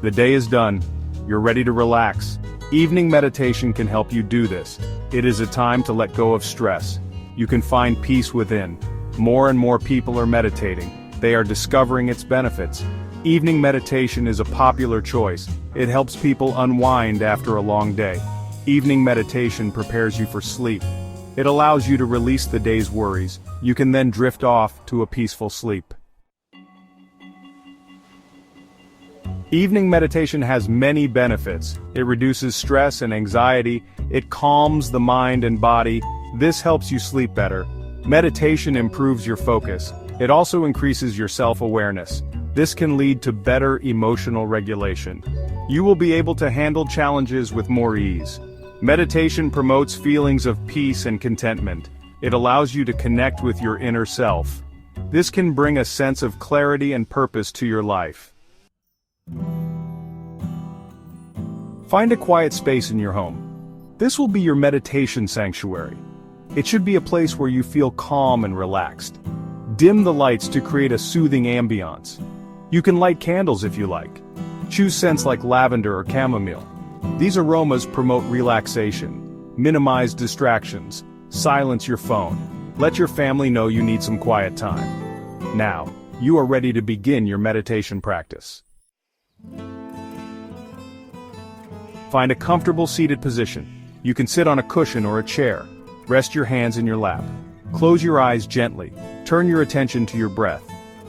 The day is done. You're ready to relax. Evening meditation can help you do this. It is a time to let go of stress. You can find peace within. More and more people are meditating. They are discovering its benefits. Evening meditation is a popular choice. It helps people unwind after a long day. Evening meditation prepares you for sleep. It allows you to release the day's worries. You can then drift off to a peaceful sleep. Evening meditation has many benefits. It reduces stress and anxiety. It calms the mind and body. This helps you sleep better. Meditation improves your focus. It also increases your self-awareness. This can lead to better emotional regulation. You will be able to handle challenges with more ease. Meditation promotes feelings of peace and contentment. It allows you to connect with your inner self. This can bring a sense of clarity and purpose to your life. Find a quiet space in your home. This will be your meditation sanctuary. It should be a place where you feel calm and relaxed. Dim the lights to create a soothing ambiance. You can light candles if you like. Choose scents like lavender or chamomile. These aromas promote relaxation. Minimize distractions. Silence your phone. Let your family know you need some quiet time. Now, you are ready to begin your meditation practice. Find a comfortable seated position. You can sit on a cushion or a chair. Rest your hands in your lap. Close your eyes gently. Turn your attention to your breath.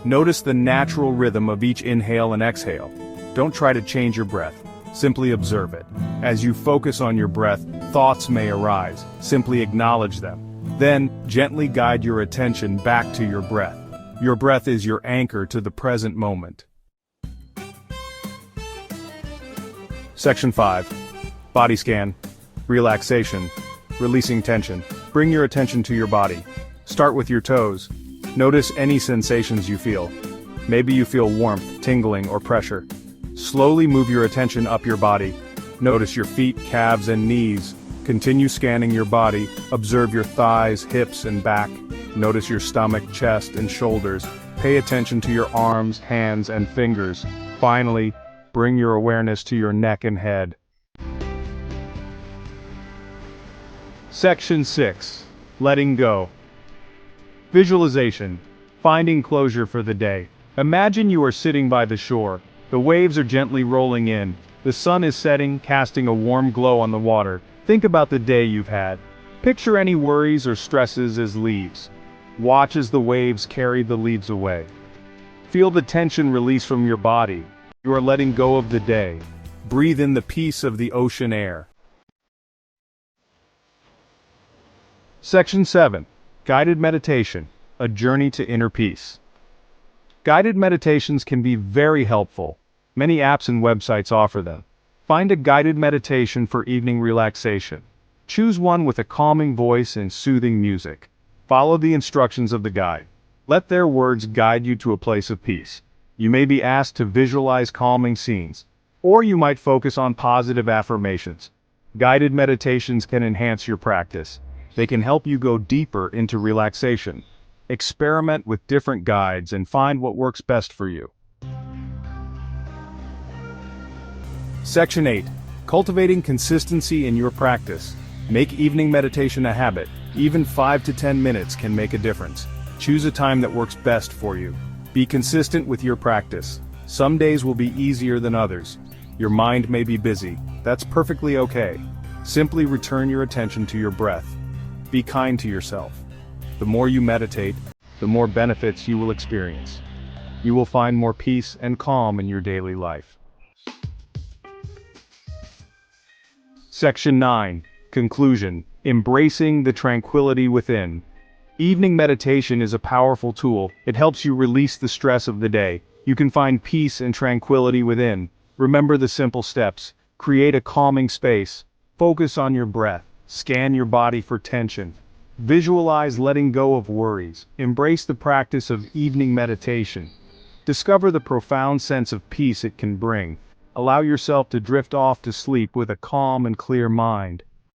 Notice the natural rhythm of each inhale and exhale. Don't try to change your breath. Simply observe it. As you focus on your breath, thoughts may arise. Simply acknowledge them. Then, gently guide your attention back to your breath. Your breath is your anchor to the present moment. Section 5. Body scan. Relaxation. Releasing tension. Bring your attention to your body. Start with your toes. Notice any sensations you feel. Maybe you feel warmth, tingling, or pressure. Slowly move your attention up your body. Notice your feet, calves, and knees. Continue scanning your body. Observe your thighs, hips, and back. Notice your stomach, chest, and shoulders. Pay attention to your arms, hands, and fingers. Finally, bring your awareness to your neck and head. Section 6. Letting go. Visualization. Finding closure for the day. Imagine you are sitting by the shore. The waves are gently rolling in. The sun is setting, casting a warm glow on the water. Think about the day you've had. Picture any worries or stresses as leaves. Watch as the waves carry the leaves away. Feel the tension release from your body. You are letting go of the day. Breathe in the peace of the ocean air. Section 7. Guided meditation. A journey to inner peace. Guided meditations can be very helpful. Many apps and websites offer them. Find a guided meditation for evening relaxation. Choose one with a calming voice and soothing music. Follow the instructions of the guide. Let their words guide you to a place of peace. You may be asked to visualize calming scenes, or you might focus on positive affirmations. Guided meditations can enhance your practice. They can help you go deeper into relaxation. Experiment with different guides and find what works best for you. Section 8. Cultivating consistency in your practice. Make evening meditation a habit. Even 5 to 10 minutes can make a difference. Choose a time that works best for you. Be consistent with your practice. Some days will be easier than others. Your mind may be busy. That's perfectly okay. Simply return your attention to your breath. Be kind to yourself. The more you meditate, the more benefits you will experience. You will find more peace and calm in your daily life. Section 9. Conclusion. Embracing the tranquility within. Evening meditation is a powerful tool. It helps you release the stress of the day. You can find peace and tranquility within. Remember the simple steps. Create a calming space. Focus on your breath. Scan your body for tension. Visualize letting go of worries. Embrace the practice of evening meditation. Discover the profound sense of peace it can bring. Allow yourself to drift off to sleep with a calm and clear mind.